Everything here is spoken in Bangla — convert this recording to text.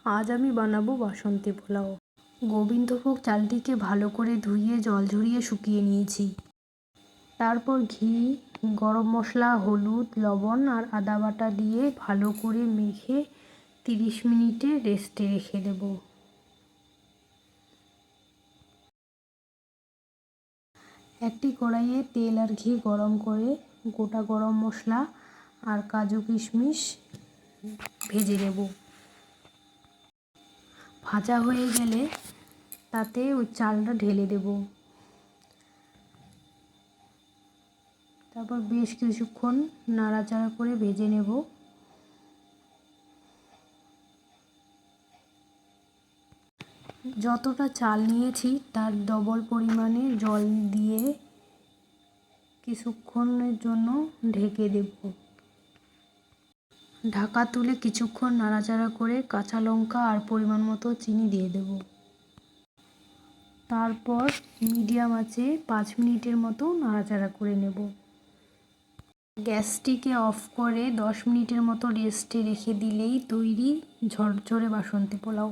আজ আমি বানাবো বাসন্তী পোলাও। গোবিন্দভোগ চালটিকে ভালো করে ধুয়ে জল ঝরিয়ে শুকিয়ে নিয়েছি। তারপর ঘি, গরম মশলা, হলুদ, লবণ আর আদা বাটা দিয়ে ভালো করে মেখে 30 মিনিটে রেস্টে রেখে দেব। একটি কড়াইয়ে তেল আর ঘি গরম করে গোটা গরম মশলা আর কাজু কিশমিশ ভেজে নেব। ভাজা হয়ে গেলে তাতে ওই চালটা ঢেলে দেব। তারপর বেশ কিছুক্ষণ নাড়াচাড়া করে ভেজে নেব। যতটা চাল নিয়েছি তার ডবল পরিমাণে জল দিয়ে কিছুক্ষণের জন্য ঢেকে দেব। ঢাকা তুলে কিছুক্ষণ নাড়াচাড়া করে কাঁচা লঙ্কা আর পরিমাণ মতো চিনি দিয়ে দেব। তারপর মিডিয়াম আঁচে 5 মিনিটের মতো নাড়াচাড়া করে নেব। গ্যাসটিকে অফ করে 10 মিনিটের মতো রেস্টে রেখে দিলেই তৈরি ঝরঝরে বাসন্তী পোলাও।